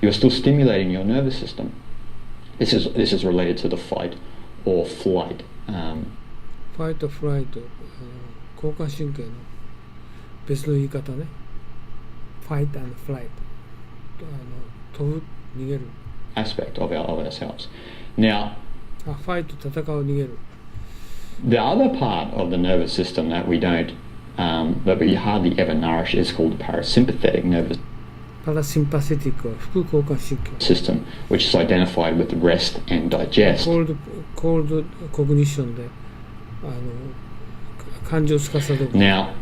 you're still stimulating your nervous system. This is related to the fight or flight. Fight or flight 交感神経の別の言い方ね。Fight and flight 飛ぶ逃げる aspect of ourselves. Now, ファイト戦う逃げる the other part of the nervous system that we hardly ever nourish is called the parasympathetic nervous パラシンパセティックは副交感神経 system, which is identified with rest and digest. コールドコグニッションで感情を司る Now,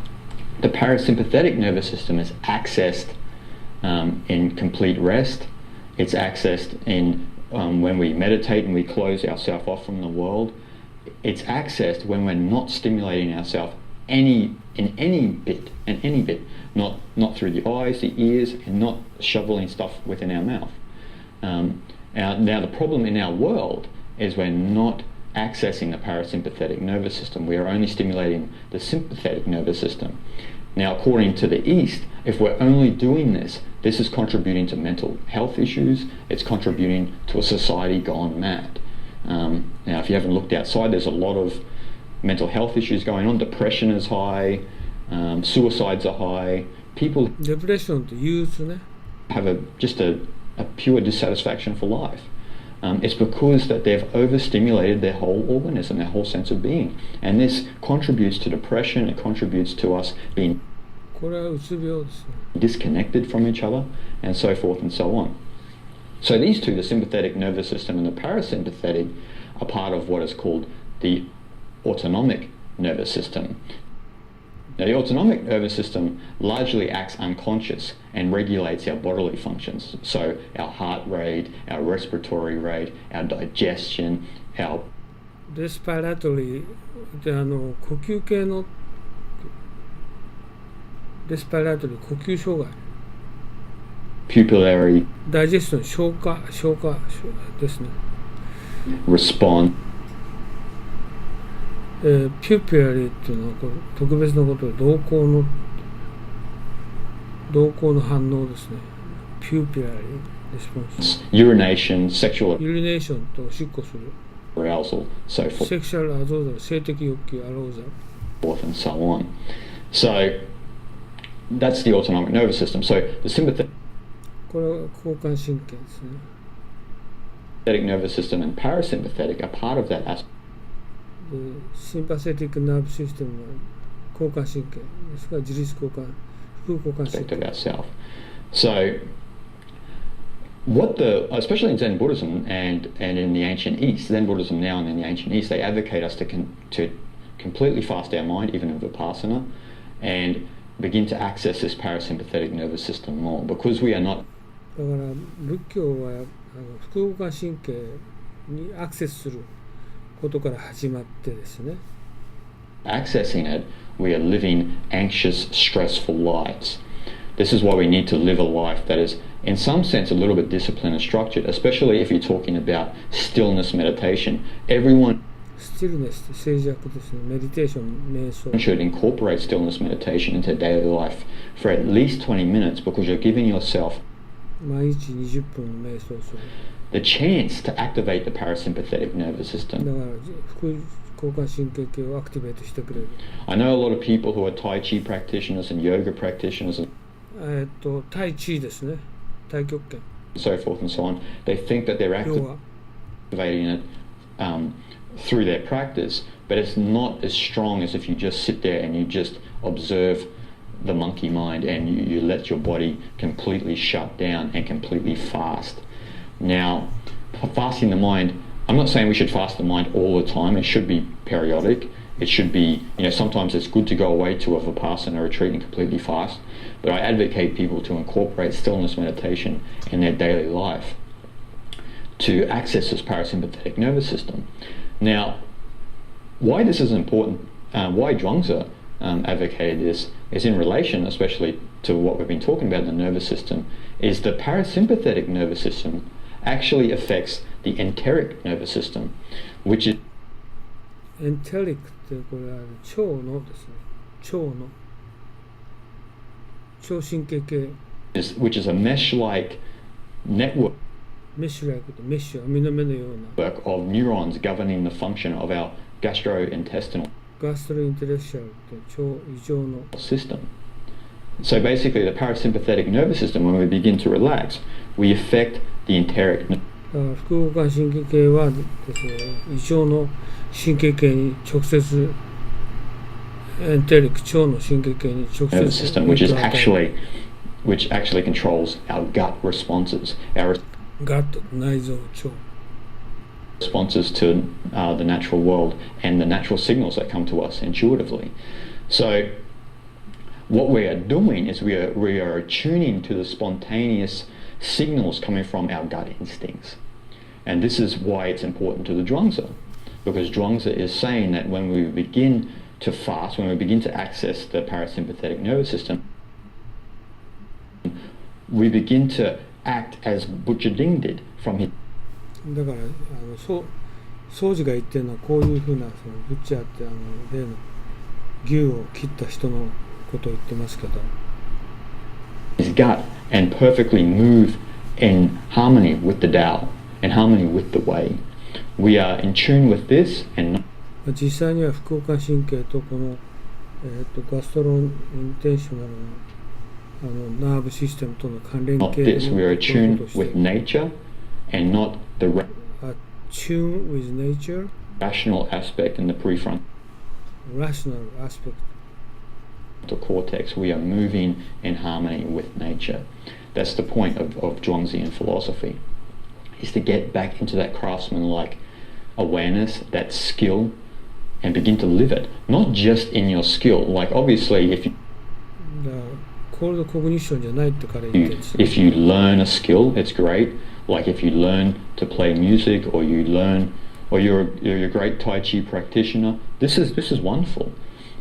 the parasympathetic nervous system is accessed in complete rest. It's accessed in when we meditate and we close ourselves off from the world. It's accessed when we're not stimulating ourselves in any bit, not through the eyes, the ears, and not shoveling stuff within our mouth. Now the problem in our world is we're not accessing the parasympathetic nervous system. We are only stimulating the sympathetic nervous system. Now, according to the East, if we're only doing this is contributing to mental health issues. It's contributing to a society gone mad. Now, if you haven't looked outside, there's a lot of mental health issues going on. Depression is high. Suicides are high. People Depression って憂鬱ね have just a pure dissatisfaction for life. It's because that they've overstimulated their whole organism, their whole sense of being. And this contributes to depression, it contributes to us being これはうつ病ですね disconnected from each other, and so forth and so on. So these two, the sympathetic nervous system and the parasympathetic, are part of what is called the autonomic nervous system. Now, the autonomic nervous system largely acts unconscious and regulates our bodily functions. So our heart rate, our respiratory rate, our digestion, our Respiratory で呼吸系の Respiratory 呼吸障害 pupillary Digestion 消化ですね response. Pupillary っていうのはこれ特別なことで瞳孔の反応ですね Pupillary response Urination, sexual Urination とおしっこする arousal, so forth. Sexual arousal 性的欲求 arousal And so on. So that's the autonomic nervous system. So the sympathetic これは交感神経ですね nervous system and parasympathetic are part of that aspect. でシンパセティックナーブシステムは交感神経ですから自律交感副交感神 Of 経 ourselves. So, especially in Zen Buddhism and in the ancient East, Zen Buddhism now and in the ancient East, they advocate us to completely fast our mind, even in Vipassana, and begin to access this parasympathetic nervous system more, because we are not だから仏教は副交感神経にアクセスすることから始まってですね accessing it, we are living anxious, stressful lives. This is why we need to live a life that is, in some sense, a little bit disciplined and structured, especially if you're talking about stillness meditation. Everyone スティルネスって静寂ですねメディテーション瞑想 should incorporate stillness meditation into daily life for at least 20 minutes, because you're giving yourself 毎日20分の瞑想をする the chance to activate the parasympathetic nervous だ system. から副交感神経系をアクティベートしてくれる I know a lot of people who are Tai Chi practitioners and yoga practitioners and タイチーですね太極拳 so forth and so on. They think that they're 要は activating it through their practice, but it's not as strong as if you just sit there and you just observe the monkey mind and you let your body completely shut down and completely fast. Now, fasting the mind, I'm not saying we should fast the mind all the time. It should be periodic. It should be, sometimes it's good to go away to a Vipassana retreat and completely fast. But I advocate people to incorporate stillness meditation in their daily life to access this parasympathetic nervous system. Now, why this is important, why Zhuang advocated this, is in relation especially to what we've been talking about in the nervous system, is the parasympathetic nervous system actually affects the enteric nervous system, which is エンテリックってこれは腸のですね腸神経系 which is a mesh-like network メッシュがいくとメッシュ網の目のような of neurons governing the function of our gastrointestinal ガストロインテレクシャルという腸異常の system. So basically, the parasympathetic nervous system, when we begin to relax, we affect the enteric. だから副交感神経系はですね、異常の神経系に直接エンテリック腸の神経系に直接 nervous system, which actually controls our gut responses, our ガット内臓腸 responses to the natural world and the natural signals that come to us intuitively. So what we are doing is we are attuning to the spontaneous signals coming from our gut instincts. And this is why it's important to the Zhuangzi, because Zhuangzi is saying that when we begin to fast, when we begin to access the parasympathetic nervous system, we begin to act as Butcherding did from his だから掃除が言ってるのはこういうふうなそのブッチャーって例の牛を切った人のことを言ってますけど gut and perfectly move in harmony with the Tao, in harmony with the way. We are in tune with this and 実際には副交感神経とこの、ガストロインテンショナルのナーブシステムとの関連系 not this. We are attuned with nature and not the Tune with nature, rational aspect in the prefrontal rational aspect. cortex. We are moving in harmony with nature. That's the point of Zhuangzian philosophy, is to get back into that craftsman-like awareness, that skill, and begin to live it. Not just in your skill. Like obviously, if you だからコールドコグニッションじゃないって彼言ってるんですよ if you learn a skill, it's great. Like if you learn to play music, or you learn, or you're a great Tai Chi practitioner, this is wonderful.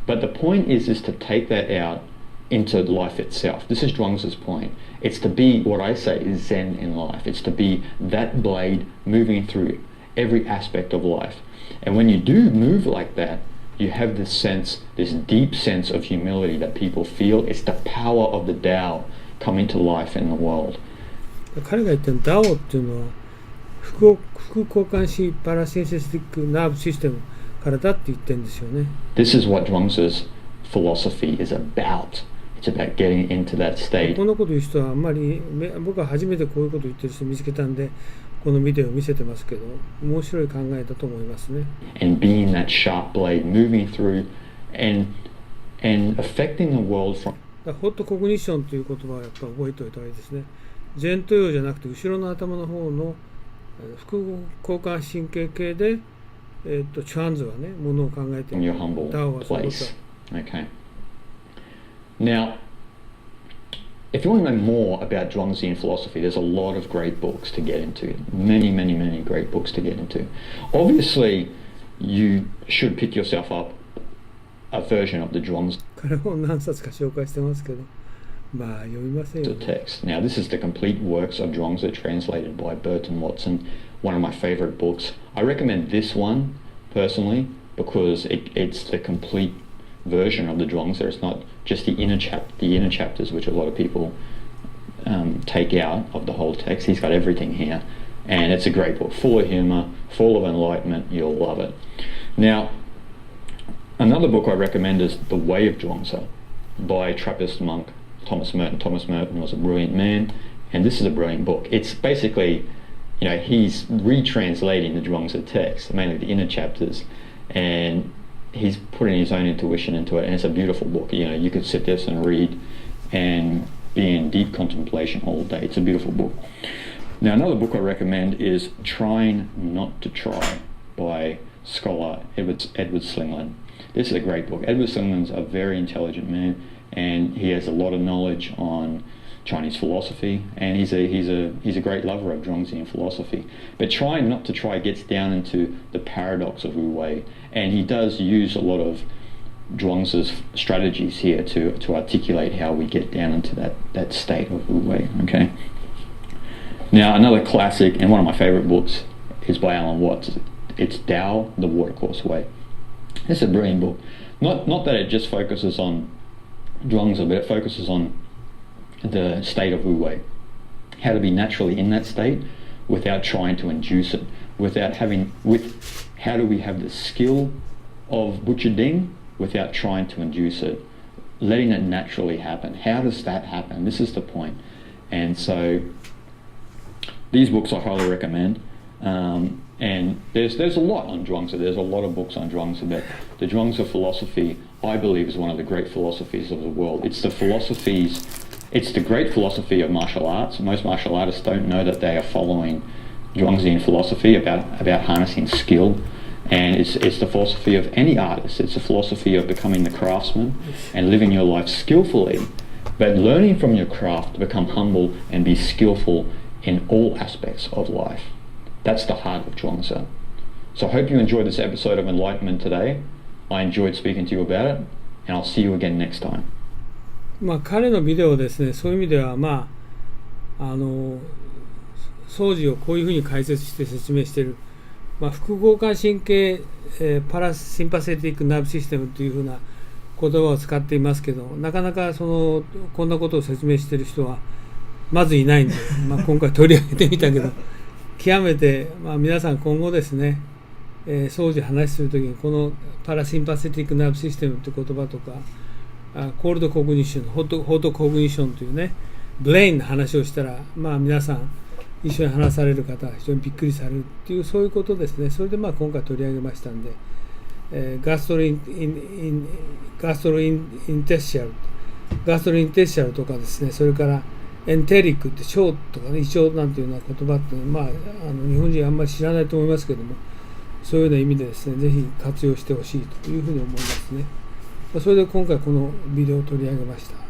But the point is to take that out into life itself. This is Zhuangzi's point. It's to be what I say is Zen in life. It's to be that blade moving through every aspect of life. And when you do move like that, you have this sense, this deep sense of humility that people feel. It's the power of the Tao coming to life in the world. 彼が言ってるダオっていうのは副交感神パラシンセスティックナーブシステムからだって言ってるんですよね。This is what Zhuangzi's philosophy is about. It's about getting into that state. このこと言う人はあんまり僕は初めてこういうこと言ってる人見つけたんでこのビデオを見せてますけど面白い考えだと思いますね。And being that sharp blade moving through and affecting the world from ホットコグニッションという言葉はやっぱ覚えておいた方がいいですね。前頭葉じゃなくて後ろの頭の方の副交感神経系で、チュアンズはねものを考えて in your humble ダオはそういうこと place. Okay. Now, if you want to know more about Zhuangzian philosophy, there's a lot of great books to get into. Many, many, many great books to get into. Obviously, you should pick yourself up a version of the Zhuangzi 彼も何冊か紹介してますけどまあ読みませんよね。 text. Now, this is the complete works of Zhuangzi translated by Burton Watson, one of my favorite books. I recommend this one personally because it's the complete version of the Zhuangzi. It's not just the inner chapters, which a lot of people take out of the whole text. He's got everything here, and it's a great book, full of humor, full of enlightenment. You'll love it. Now, another book I recommend is The Way of Zhuangzi by Trappist monk Thomas Merton. Thomas Merton was a brilliant man, and this is a brilliant book. It's basically, he's retranslating the Zhuangzi text, mainly the inner chapters, and he's putting his own intuition into it, and it's a beautiful book. You could sit there and read and be in deep contemplation all day. It's a beautiful book. Now, another book I recommend is Trying Not to Try by scholar Edward Slingland. This is a great book. Edward Slingland's a very intelligent man, and he has a lot of knowledge on Chinese philosophy, and he's a great lover of Zhuangzian philosophy. But Trying Not to Try gets down into the paradox of Wu Wei, and he does use a lot of Zhuangzi's strategies here to articulate how we get down into that state of Wu Wei. Okay. Now, another classic and one of my favorite books is by Alan Watts. It's Tao, the Watercourse Way. It's a brilliant book. Not that it just focuses on Zhuangzi, but it focuses on the state of Wu Wei. how to be naturally in that state without trying to induce it, how do we have the skill of butcherding without trying to induce it, letting it naturally happen. How does that happen? This is the point. And so these books I highly recommend. And there's a lot on Zhuangzi. There's a lot of books on Zhuangzi. But the Zhuangzi philosophy, I believe, is one of the great philosophies of the world. It's the great philosophy of martial arts. Most martial artists don't know that they are following Zhuangzian philosophy about harnessing skill. And it's the philosophy of any artist. It's the philosophy of becoming the craftsman and living your life skillfully, but learning from your craft to become humble and be skillful in all aspects of life. That's the heart of Zhuangzi. So I hope you enjoyed this episode of Enlightenment today. I enjoyed speaking to you about it, and I'll see you again next time. 彼のビデオですね、そういう意味では掃除をこういうふうに解説して説明している。副交感神経、パラシンパセティックナーブシステムというふうな言葉を使っていますけど、なかなかこんなことを説明している人はまずいないんで、今回取り上げてみたけど、極めて、皆さん今後ですね、掃除話するときにこのパラシンパセティックナーブシステムという言葉とか、コールドコグニッション、ホットコグニッションというね、ブレインの話をしたら、皆さん一緒に話される方は非常にびっくりされるっていう、そういうことですね。それで今回取り上げましたんで、ガストロインテッシャルとかですね、それからエンテリックって腸とかね、胃腸なんていうような言葉って日本人あんまり知らないと思いますけども、そういうような意味でですね、ぜひ活用してほしいというふうに思いますね。それで今回このビデオを取り上げました。